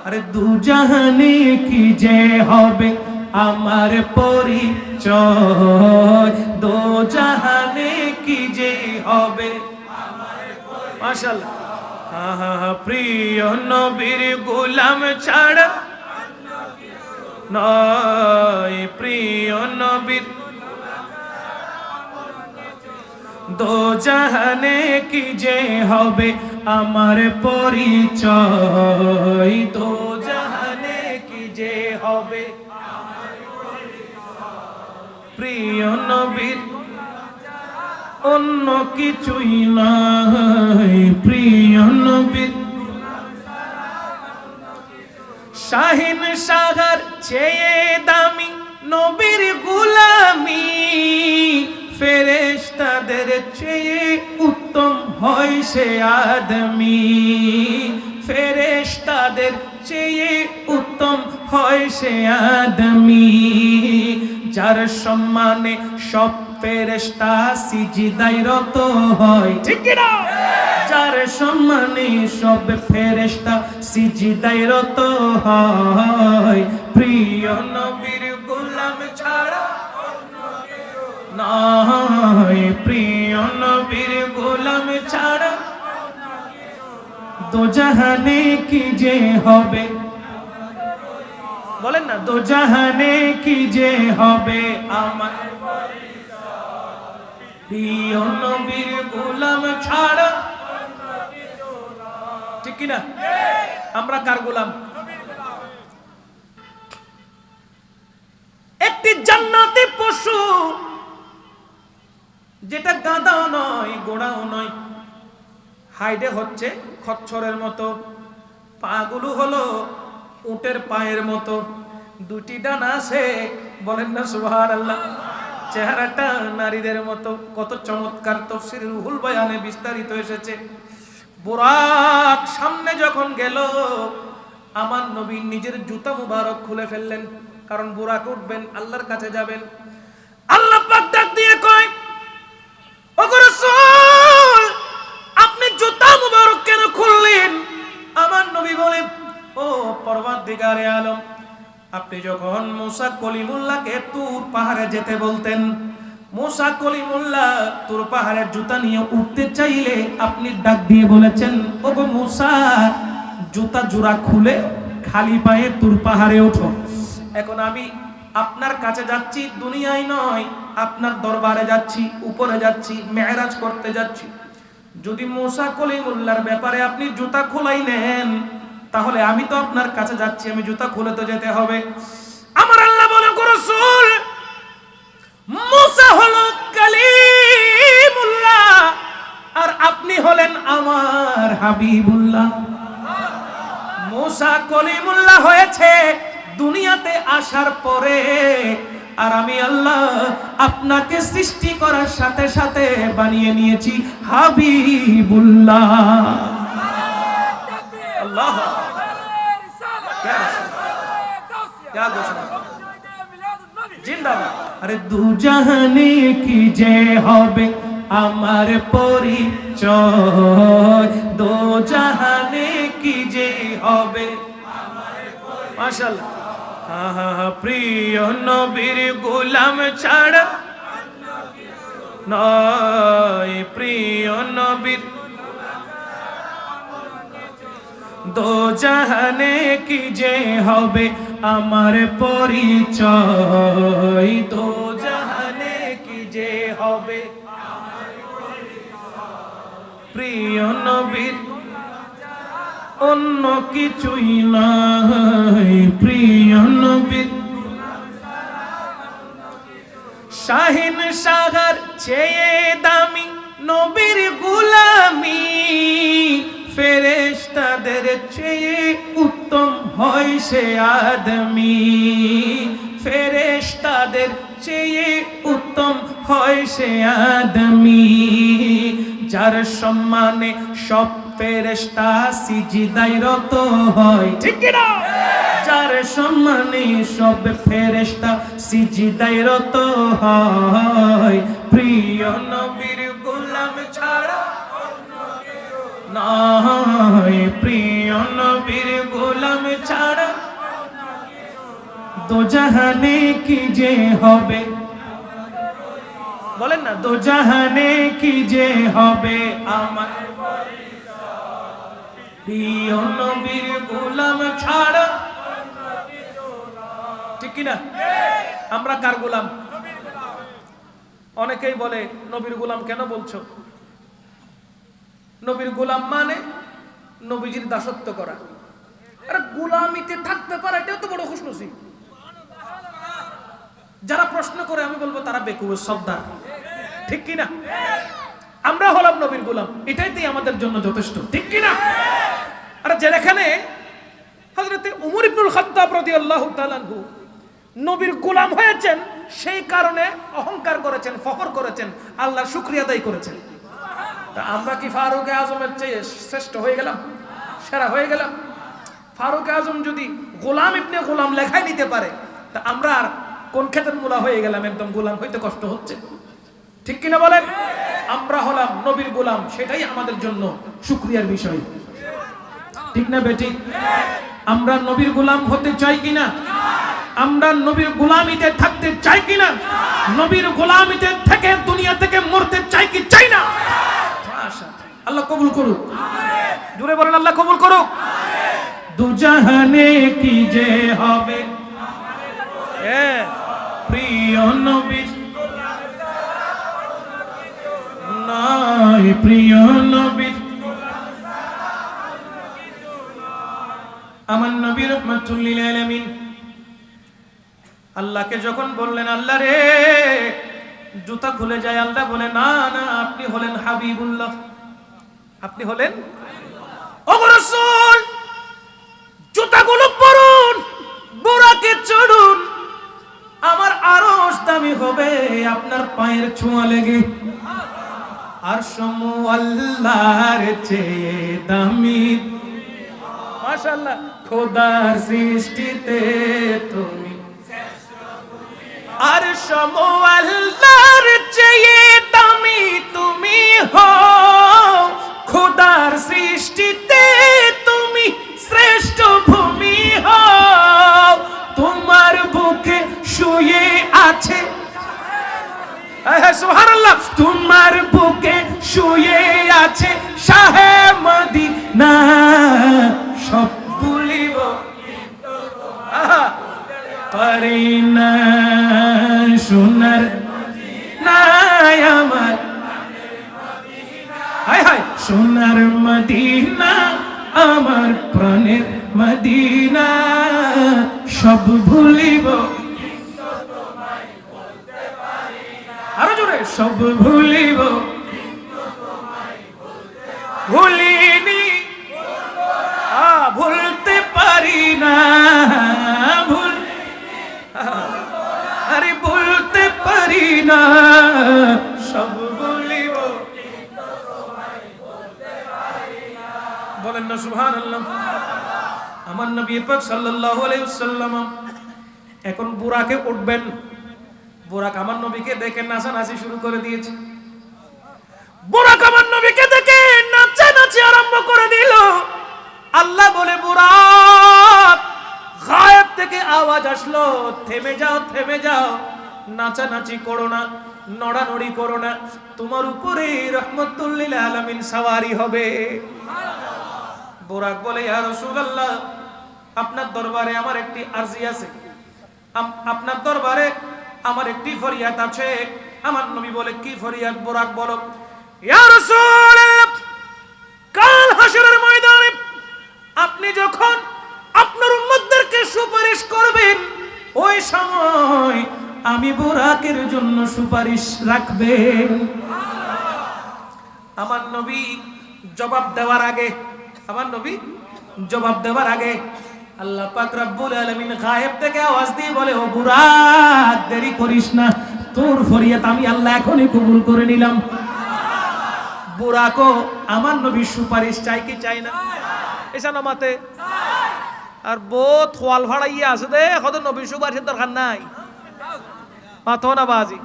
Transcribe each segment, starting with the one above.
আরে দু জাহানে কি যে হবে আমার পরিচয়, দু জাহানে কি যে হবে মাশাআল্লাহ। প্রিয় নবীর গোলাম ছাড়া নয়, প্রিয় নবীর দো জাহানে কি যে হবে আমার পরিচয়, দো জাহানে কি যে হবে প্রিয় নবীর অন্য কিছুই নাই, প্রিয় নবীর শাহিন সাগর চেয়ে দামি নবীর গোলামি, ফেরেশতাদের চেয়ে উত্তম হয় সে আদমি, ফেরেশতাদের চেয়ে উত্তম হয় সে আদমি, যার সম্মানে সব ফেরেশতা সিজদায় রত হয়, ঠিক কি না? যার সম্মানে সব ফেরেশতা সিজদায় রত হয়, প্রিয় নবীর গোলাম ছাড়া নয়, প্রিয় নবীর গোলাম ছাড়া দো জাহানে কি যে হবে, বলেন না, দো জাহানে কি যে হবে আমার প্রিয় নবীর গোলাম ছাড়া, ঠিক কিনা? আমরা কার গোলাম? একটি জান্নাতি পশু যেটা গাধাও নয় ঘোড়াও নয়, হাইডে হচ্ছে খচ্চরের মতো, পাগুলো হলো উটের পায়ের মতো, দুটি ডানা আছে, বলেন না সুবহানাল্লাহ, চেহারাটা নারীদের মতো, কত চমৎকার তাফসীর রুহুল বয়ানে বিস্তারিত এসেছে। বুরাক সামনে যখন গেল, আমার নবী নিজের জুতা মুবারক খুলে ফেললেন, কারণ বুরাক উঠবেন, আল্লাহর কাছে যাবেন। আল্লাহ পাক ডাক দিয়ে কয়, ওগো রাসূল আপনি জুতা মুবারক কেন খুললেন? আমার নবী বলেন, ও পরওয়ারদিগারে আলম, আপনি যখন মুসা কলিমুল্লাহকে তুর পাহাড়ে যেতে বলতেন, মুসা কলিমুল্লাহ তুর পাহাড়ের জুতা নিয়ে উঠতে চাইলে আপনি ডাক দিয়ে বলেছেন, ওগো মুসা জুতা জোড়া খুলে খালি পায়ে তুর পাহাড়ে ওঠো। এখন আমি আপনার কাছে যাচ্ছি, দুনিয়ায় নয়, আপনার দরবারে যাচ্ছি, উপরে যাচ্ছি, মেরাজ করতে যাচ্ছি। যদি মুসা কলিমুল্লাহর ব্যাপারে আপনি জুতা খোলাই নেন, তাহলে আমি তো আপনার কাছে যাচ্ছি, আমি জুতা খুলে তো যেতে হবে। আমার আল্লাহ বলে, রাসূল মুসা হলো কালিমুল্লাহ আর আপনি হলেন আমার হাবিবুল্লাহ। মুসা কলিমুল্লাহ হয়েছে দুনিয়াতে আসার পরে, আর আমি আল্লাহ আপনাকে সৃষ্টি করার সাথে সাথে বানিয়ে নিয়েছি হাবিবুল্লাহ। আল্লাহ क्या घोषणा जिंदाबाद। अरे दू जहाने की जय হবে আমার পরিচয়, দো জাহানে কি যে হবে মাশাআল্লাহ। প্রিয় নবীর গোলাম ছাড়া নয়, প্রিয় নবীর দো জাহানে কি যে হবে আমার পরিচয়, দো জাহানে কি যে হবে প্রিয় নবীর অন্য কিছুই নাই, প্রিয় নবীর শাহিন সাগর চেয়ে দামি নবীর গোলামি, ফেরেশতাদের চেয়ে উত্তম হয় সে আদমি, ফেরেশতাদের চেয়ে উত্তম হয় সে আদমি, যার সম্মানে সব ফেরেশতা সিজদায় রত হয়, ঠিক কি না? যার সম্মানে সব ফেরেশতা সিজদায় রত হয়, প্রিয় নবীর গোলাম ছাড়া নয়, প্রিয় নবীর গোলাম ছাড়া দোজাহানে কি যে হবে, বলেন না, দোজাহানে কি যে হবে আমার প্রিয় নবীর গোলাম ছাড়া। ঠিক কিনা? আমরা কার গোলাম? অনেকেই বলে নবীর গোলাম কেন বলছো? নবীর গোলাম মানে নবীজির দাসত্ব করা। আরে গোলামিতে থাকতে পারে এটাও তো বড় খুশনসিব। যারা প্রশ্ন করে আমি বলবো তারা বেকুব সর্দার। ঠিক কিনা? আমরা হলাম নবীর গোলাম, এটাইতেই আমাদের জন্য যথেষ্ট। ঠিক কিনা? আর যেখানে হযরত উমর ইবনুল খাত্তাব রাদিয়াল্লাহু তাআলা আনহু নবীর গোলাম হয়েছেন, সেই কারণে অহংকার করেছেন, ফখর করেছেন, আল্লাহর শুকরিয়া আদায় করেছেন। তা আমরা কি ফারুক আজমের চেয়ে শ্রেষ্ঠ হয়ে গেলাম, সেরা হয়ে গেলাম? ফারুক আজম যদি গোলাম ইবনে গোলাম লেখাই নিতে পারে, তা আমরা আর কোন ক্ষেতের মূলা হয়ে গেলাম? একদম গোলাম হইতে কষ্ট হচ্ছে। ঠিক কিনা বলেন? আমরা হলাম নবীর গোলাম, সেটাই আমাদের জন্য শুকরিয়ার বিষয়। ঠিক না বেটি? আমরা নবীর গোলাম হতে চাই কিনা? আমরা নবীর গোলামিতে থাকতে চাই কিনা? নবীর গোলামিতে থেকে দুনিয়া থেকে মরতে চাই কি চাই না? মাশাআল্লাহ, আল্লাহ কবুল করুক। জোরে বলেন আল্লাহ কবুল করুক। দুজাহানে কি যে হবে প্রিয় নবী নাই, প্রিয় নবী আমার নবী রাহমাতুল লিল আলামিন আল্লাহকে যখন বললেন, আল্লাহ রে জুতা খুলে যায়, আল্লাহ বলে না না, আপনি হলেন হাবিবুল্লাহ, আপনি হলেন ও রাসূল, জুতাগুলো পরুন, বুরাকে চড়ুন, আমার আরশ দামি হবে আপনার পায়ের ছোঁয়া লেগে। আর সমু আল্লাহর চেয়ে দামি, মাশাআল্লাহ, খোদার সৃষ্টিতে তুমি আর সমু আল্লাহর চেয়ে দামি তুমি হও, খোদার সৃষ্টিতে তুমি শ্রেষ্ঠ ভূমি হও। তোমার বুকে শুয়ে আছে, সুবহানাল্লাহ, তোমার বুকে শুয়ে আছে শাহে মদিনা, সব ভুলিব পারি না, সোনার নাই আমার, হায় হায়, সোনার মদিনা আমার প্রাণের মদিনা, সব ভুলিব, আরো জোরে, সব ভুলিব, ভুলিনি, ভুলতে পারি না, ভুল, আরে ভুলতে পারি না, সব ভুলিব। বলেন না সুবহানাল্লাহ। আমার নবী পাক সাল্লাল্লাহু আলাইহি ওয়াসাল্লাম এখন বুরাকে উঠবেন। বুরাক আমার নবীকে দেখে নাচানাচি শুরু করে দিয়েছে। বুরাক আমার নবীকে দেখে নাচানাচি আরম্ভ করে দিল। আল্লাহ বলে, বুরাক, গায়েব থেকে আওয়াজ আসলো, থেমে যাও, থেমে যাও, নাচানাচি করো না, নড়ানড়ি করো না, তোমার উপরে রহমাতুল লিল আলামিন সওয়ারি হবে। বুরাক বলে, ইয়া রাসূলুল্লাহ, আপনার দরবারে আমার একটি আরজি আছে, আপনার দরবারে আমার একটি ফরিয়াদ আছে। আমার নবী বলে, কি ফরিয়াদ? বুরাক বলো, ইয়া রাসূলুল্লাহ, কাল হাসরের ময়দানে আপনি যখন আপনার উম্মতদেরকে সুপারিশ করবেন, ওই সময় আমি বুরাকের জন্য সুপারিশ রাখবেন। আমার নবী জবাব দেওয়ার আগে, আমার নবী জবাব দেওয়ার আগে আল্লাহ পাক রব্বুল আলামিন গায়েব থেকে আওয়াজ দিয়ে বলে, ও বুরাক, দেরি করিস না, তোর ফরিয়াদ আমি আল্লাহ এখনই কবুল করে নিলাম। বুরাকও আমার নবীর সুপারিশ চাই কি চাই না? এসা নামাতে আর বহুত খোয়াল ফাড়াইয়া আছে দে, কত নবীর সুপারিশের দরকার নাই, মাথো না বাজি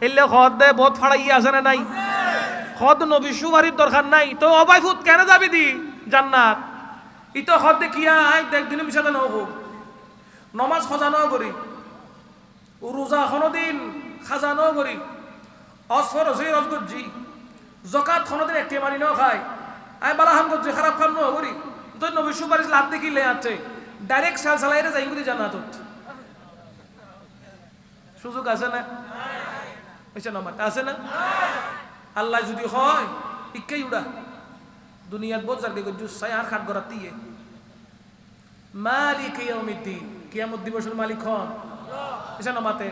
এলে খদ দে, বহুত ফাড়াইয়া আছে না নাই, খদ নবীর সুপারিশ দরকার নাই, তো অবাই ফুট কেন যাবি দি জান্নাত? ইতো খদ দেখিয়া আই দেখ দিন মিশাতে নহ, নমাজ খজানো করি, রোজা কোনোদিন খাজানো করি, অসফর হসি রস করছি, জকাত কোনোদিন একটি মানি ন খাই, আমি বালাহাম করছি খারাপ কাম ন করি, তো নবী সুপারিশ লাভ দেখিলে আছে ডাইরেক্ট সাল সালাইরে যাই করি জান্নাত সুযোগ আছে না? হয়েছে না মাতা আছে না? আল্লাহ যদি হয় ইক্কাই উড়া দুনিয়াত বোঝার দিকে জুসাই আর খাট গড়াত দিয়ে মালিক ইয়াউমিদ্দিন কিয়ামত দিবসের মালিক হন হয়েছে না মাতে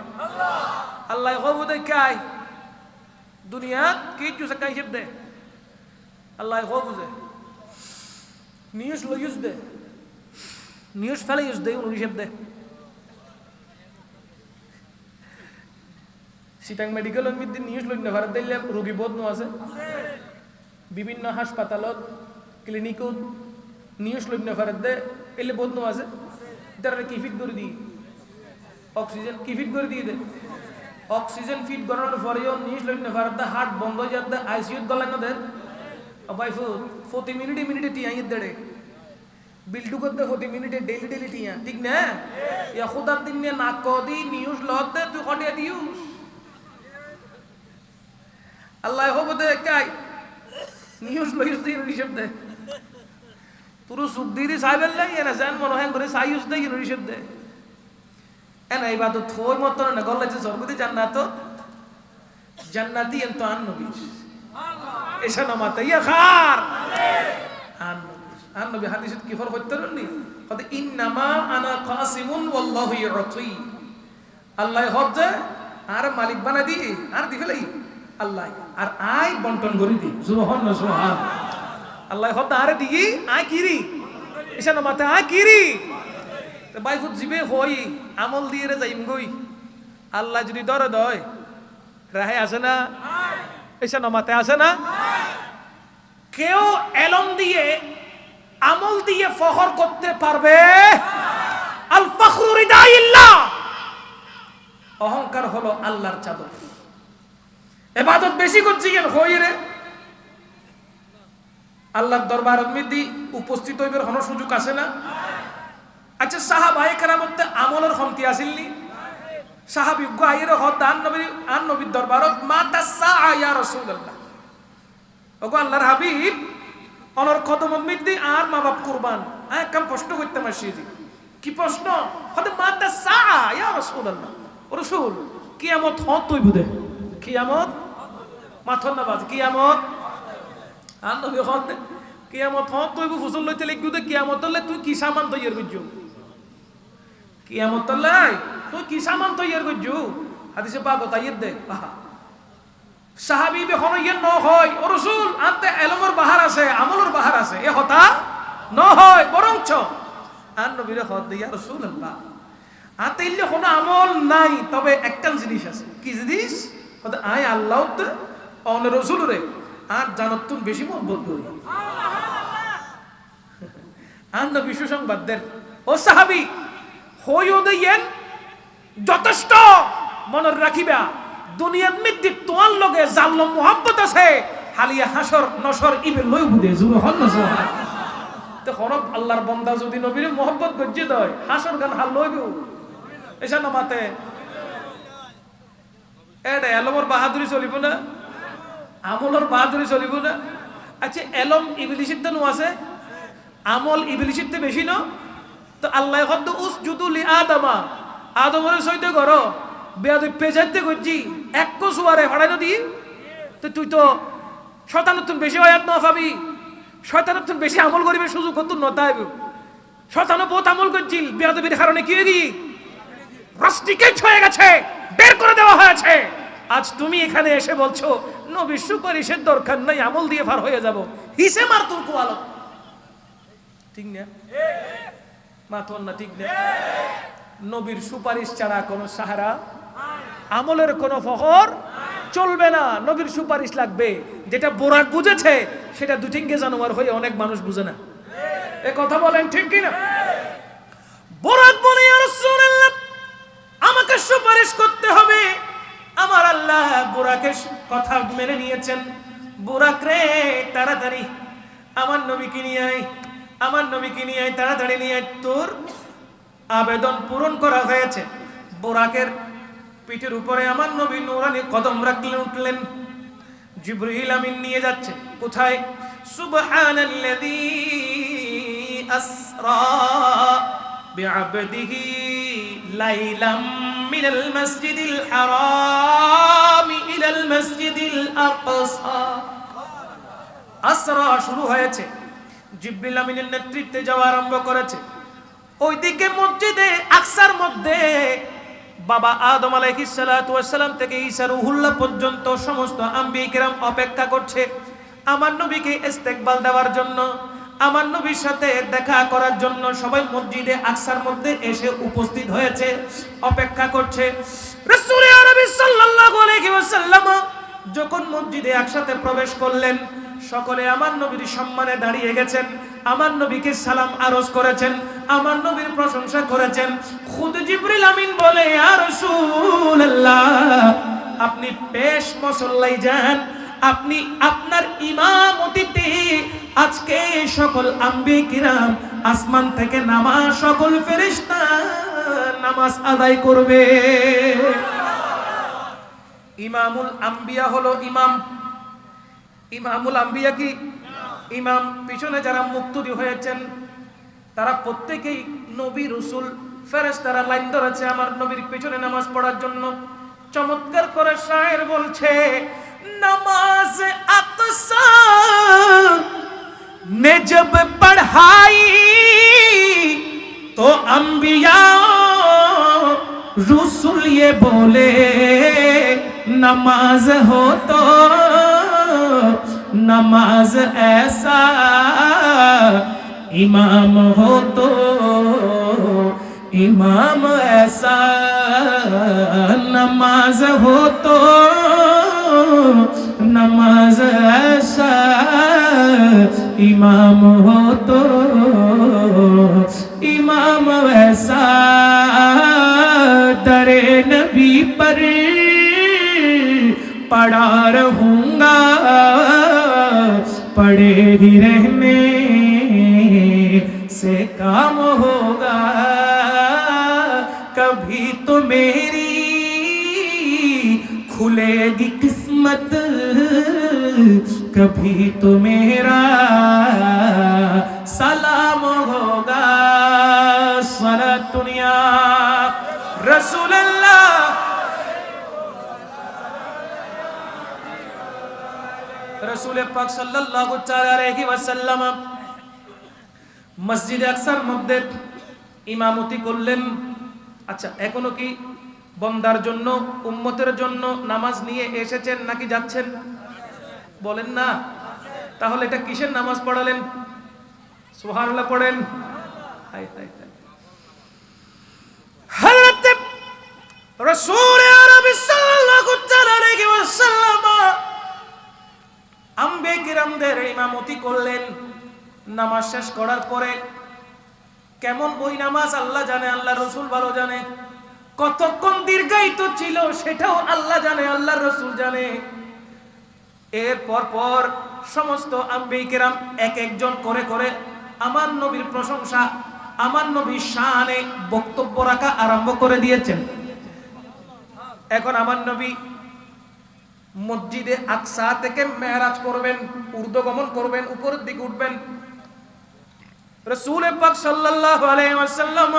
আল্লাহ কবু দেখাই দুনিয়াত কি জুসা কাই হিসেব দে আল্লাহ কবু যে নিউজ লো ইউজ দে নিউজ ফেলে ইউজ দে উনি হিসেব দে সিটাং মেডিকেলের মধ্যে নিউজ লইন ভারত দিলে রোগী বোধ নো আছে বিভিন্ন হাসপাতালত ক্লিনিকত নিউজ লইন ভারত দে এলে বোধ নো আছে তারা কি ফিট করে দিই অক্সিজেন কি ফিট করে দিয়ে দে অক্সিজেন ফিট করানোর পরেও নিউজ লইন ভারত দে হার্ট বন্ধ হয়ে যাতে আইসিইউত গলায় না দেন বাইফু 40 মিনিটে টিয়াই দেড়ে বিল্টু করতে 40 মিনিটে ডেলি টিয়া ঠিক না ইয়া খুদার দিন নিয়ে নাক কদি নিউজ লত দে তুই কটিয়া দিউস আল্লাহ হবে দে কাই নিউজ লইস দিন রিসেপ দে পুরো সুখ দিয়ে সাইবেল নাই এনা জান মনে হয় করে সাইউস দে রিসেপ দে এনা ইবাদত থোর মত না গল্লাতে সরগতি জান্নাতি এন তো আন নবী এসা নামাতে ইয়া খার আন নবী হাদিসে কি ফর হইতরনি কতে ইন্নামা আনা কাসিমুন ওয়াল্লাহু ইউতি আল্লাহ হজ্জে আর মালিক বানা দি আর দি ফেলাই আল্লাহ আর আই বন্টন করে দি সুবহানাল্লাহ সুবহান আল্লাহ হজ্জে আর দি আই কিরি এসা নামাতে আই কিরি তো বাইফুত জিবে হই আমল দিয়ে রে যাইম গই আল্লাহ যদি দরে দয় রাহে আছে না এসা নামাতে আছে না কেউ এলম দিয়ে আমল দিয়ে ফখর করতে পারবে আল ফখরু রিদাইল্লাহ অহংকার হলো আল্লাহর চাদর ইবাদত বেশি করছি কেন হই রে আল্লাহর দরবারত মধ্যে উপস্থিত হইবার কোনো সুযোগ আছে না আচ্ছা সাহাবায়ে কেরামতে আমলের ক্ষমতা আসিলনি সাহাবী গায়রে হদ আন নবীর দরবারত মাতা সাআ ইয়া রাসূলুল্লাহ ওগো আল্লাহর হাবিব অনর কদমত মধ্যে আর মা বাপ কুরবান কাম প্রশ্ন করতে মাসিদি কি প্রশ্ন হতে মাতা সাআ ইয়া রাসূলুল্লাহ ও রাসূল কিয়ামত হত তুই বুদে কিয়ামত মাথন না বাজ কিয়ামত আর নবী হত কিয়ামত হত তুই ফুসল লইতে লিখুদে কিয়ামত হলে তুই কি সামান তৈয়ার করছো কিয়ামত হলে তুই কি সামান তৈয়ার করছো হাদিসে পাক তাইয়ের দে আহা সাহাবী বেখন ইয়ে ন হয় ও রাসূল আনতে ইলমের বাহার আছে আমলের বাহার আছে এ কথা ন হয় বরঞ্চ আর নবীর হদ ইয়া রাসূলুল্লাহ আতে ইল্লে কোনো আমল নাই তবে একটা জিনিস আছে কি জিনিস হদ আয় আল্লাহ তে অন রাসূল রে আর জানত তুমি বেশি মহব্বত করি আর নবী সুসংবাদ দেন ও সাহাবী হইও দেন যথেষ্ট মনে রাখিবা দুনিয়ার মধ্যে তোমার লগে জাল্লো মোহাব্বত আছে হালিয়া হাসর নসর ইবে লই বুদে জুর হন না সুবহান তো খরব আল্লাহর বান্দা যদি নবীর মোহাব্বত গজ্জে দেয় হাসর গান হাল লইবো এসা নামাতে এডা এলমর বাহাদুরি চলিব না আমলর বাহাদুরি চলিব না আচ্ছা এলম ইবলিসির তো আছে আমল ইবলিসির তো বেশি না তো আল্লাহ কত উসজুদু লি আদমা আদমের সইতে করো বেয়াদ পেজাইতে করছি এক কসুয়ারে ফাড়াইনো দি তো তুই তো শয়তানের তুমি বেশি আয়াত না পাবি শয়তানের তুমি বেশি আমল করিবে সুযোগ কত নতাইব শয়তানও বহুত আমল করছিল বেয়াদবির কারণে কি হয়ে গিয়ে রাস্টিকেট হয়ে গেছে বের করে দেওয়া হয়েছে আজ তুমি এখানে এসে বলছো নবীর সুপারিশের দরকার নাই আমল দিয়ে পার হয়ে যাব হিসে মার তোর কোয়ালো ঠিক না মাতন না ঠিক না নবীর সুপারিশ ছাড়া কোনো সাহারা আমলের কোনো ফখর চলবে না নবীর সুপারিশ লাগবে যেটা বোরাক বুঝেছে সেটা দুটিঙ্গে জানোয়ার হয়ে অনেক মানুষ বুঝে না এ কথা বলেন ঠিক কি না বোরাক বলে ইয়া রাসূলুল্লাহ আমাকে সুপারিশ করতে হবে আমার আল্লাহ বোরাকের কথা মেনে নিয়েছেন বোরাক রে তাড়াতাড়ি আমার নবীকে নিয়ে আয় তাড়াতাড়ি নিয়ে আয় তোর আবেদন পূরণ করা হয়েছে। বুরাকের পিঠের উপরে আমার নবী নূরানি কদম রাখলেন, উঠলেন। জিবরিল আমিন নিয়ে যাচ্ছে কোথায়? সুবহানাল্লাযী আসরা বিআবদিহি লাইলাম মিনাল মাসজিদিল হারাম ইলাল মাসজিদিল আকসা। আসরা শুরু হয়েছে, জিবরিল আমিনের নেতৃত্বে যাওয়া আরম্ভ করেছে। ওইদিকে মসজিদে আকসার মধ্যে বাবা আদম আলাইহিস সালাতু ওয়াস সালাম থেকে ঈসা রুহুল্লাহ পর্যন্ত সমস্ত আম্বিয়া কিরাম অপেক্ষা করছে আমার নবীকে ইস্তেকবাল দেওয়ার জন্য, আমার নবীর সাথে দেখা করার জন্য। সবাই মসজিদে আকসার মধ্যে এসে উপস্থিত হয়েছে, অপেক্ষা করছে। রাসূল আরবি সাল্লাল্লাহু আলাইহি ওয়াসাল্লাম যখন মসজিদে একসাথে প্রবেশ করলেন, সকলে আমার নবীর সম্মানে দাঁড়িয়ে গেছেন, আমার নবীকে সালাম আরজ করেছেন, আমার নবীর প্রশংসা করেছেন। খুদ জিবরিল আমিন বলে, ইয়া রাসূলুল্লাহ, আপনি পেশ মুসল্লায় যান, আপনি আপনার ইমামতিতে আজকে সকল আম্বিয়া কিরাম আসমান থেকে নামা সকল ফেরেশতা নামাজ আদায় করবে। ইমামুল আম্বিয়া হলো ইমাম। ইমামুল আম্বিয়া কি? ইমাম। পিছনে যারা মুক্তদি হয়েছেন তারা প্রত্যেকেই নবী, রাসূল, ফেরেশতারা লাইন ধরেছে আমার নবীর পিছনে নামাজ পড়ার জন্য। চমৎকার করে শায়ের বলছে, नमाज अक़सा ने जब पढ़ाई तो अंबिया रसूल ये बोले, नमाज हो तो नमाज ऐसा, इमाम हो तो इमाम ऐसा, नमाज हो तो नमाज ऐसा, इमाम हो तो इमाम ऐसा। दरे नबी पर पड़ा रहूंगा, पड़े ही रहने से काम होगा। कभी तो मेरी खुलेगी किस्मत, कभी तो मेरा सलाम होगा। सलात दुनिया रसूलुल्लाह। रसूल पाक साल्लाल्लाहु अलैहि वसल्लम মসজিদে আকসার মধ্যে ইমামতি করলেন। আচ্ছা, এখনো কি বন্দার জন্য, উম্মতের জন্য নামাজ নিয়ে এসেছেন নাকি যাচ্ছেন? বলেন না। তাহলে এটা কিসের নামাজ পড়ালেন? সুবহানাল্লাহ পড়েন। হায় হায় হায়। হযরত রাসূল আরবি সাল্লাল্লাহু আলাইহি ওয়াসাল্লাম আম্বিয়া কিরামদের ইমামতি করলেন। নামাজ শেষ করার পরে কেমন ওই নামাজ আল্লাহ জানে, আল্লাহ রাসূল ভালো জানে। কতক্ষণ দীর্ঘায়িত ছিল সেটাও আল্লাহ জানে, আল্লাহ রাসূল জানে। এর পর সমস্ত আম্বিয়া কিরাম এক একজন করে করে আমার নবীর প্রশংসা, আমার নবীর শানে বক্তব্য রাখা আরম্ভ করে দিয়েছেন। এখন আমার নবী মসজিদে আকসা থেকে মেরাজ করবেন, ঊর্ধ্বগমন করবেন, উপরের দিকে উঠবেন। রাসূল পাক সাল্লাল্লাহু আলাইহি ওয়াসাল্লাম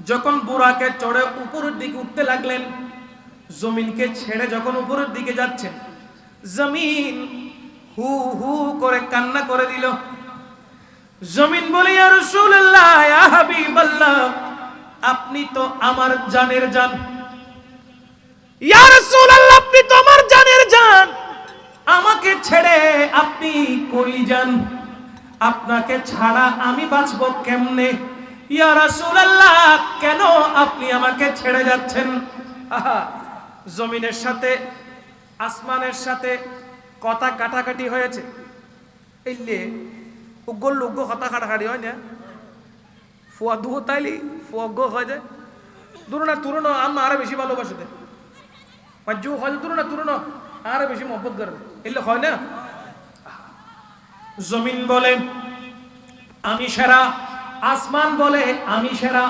যখন বুরাকে চড়ে উপরের দিকে উঠতে লাগলেন, জমিনকে ছেড়ে যখন উপরের দিকে যাচ্ছেন, জমিন হু হু করে কান্না করে দিল। জমিন বলে, ইয়া রাসূলুল্লাহ, ইয়া হাবিবাল্লাহ, আপনি তো আমার জানের জান। ইয়া রাসূলুল্লাহ, আপনি তো আমার জানের জান, আমাকে ছেড়ে আপনি কই যান? আপনাকে ছাড়া আমি বাঁচবো কেমনে? ইয়া রাসূলুল্লাহ, কেন আপনি আমাকে ছেড়ে যাচ্ছেন? আহা, জমিনের সাথে আসমানের সাথে কথা কাটাকাটি হয়েছে। এইলে উগ্র লুগ্র কথা কাটাকাটি হয় না, ফুয়া দু তাইলি ফুয়াগ্য হয়ে যায়। দুরুনা তুরুনো আম্মা আরো বেশি ভালোবাসে দেয়, মাজু হয় তুরুনা তুরুনো আরো বেশি মহব্বত করে, এলে হয় না। জমিন বলে, আমি সেরা, আসমান বলে আমি সেরা।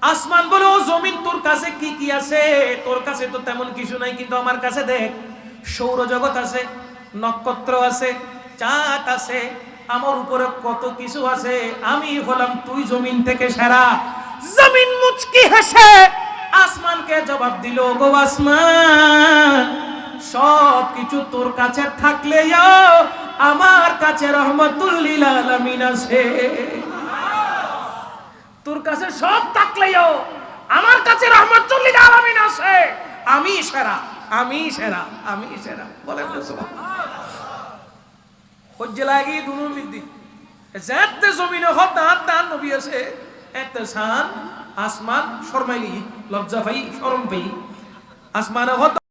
আসমান বলে ও জমিন তোর কাছে কি কি আছে? তোর কাছে তো তেমন কিছু নাই, কিন্তু আমার কাছে দেখ সৌরজগৎ আছে, নক্ষত্র আছে, চাঁদ আছে, আমার উপরে কত কিছু আছে। আমি হলাম তুই জমিন থেকে সেরা। জমিন মুচকি হেসে আসমানকে জবাব দিল, গো আসমান, সব কিছু তোর কাছে থাকলেও আমার কাছে রহমাতুল লিল আলামিন আছে। তোর কাছে সব থাকলেও আমার কাছে রহমাতুল লিল আলামিন আছে। আমি সেরা, আমি সেরা, আমি সেরা। বলেন তো সুবহানাল্লাহ। হজ্জে লাগি দুনো মিদ্দি জাতে জমিনে হত দান নবী আছে এত শান আসমান শর্মাইলি লজ্জা পাই শরম পাই আসমানে হত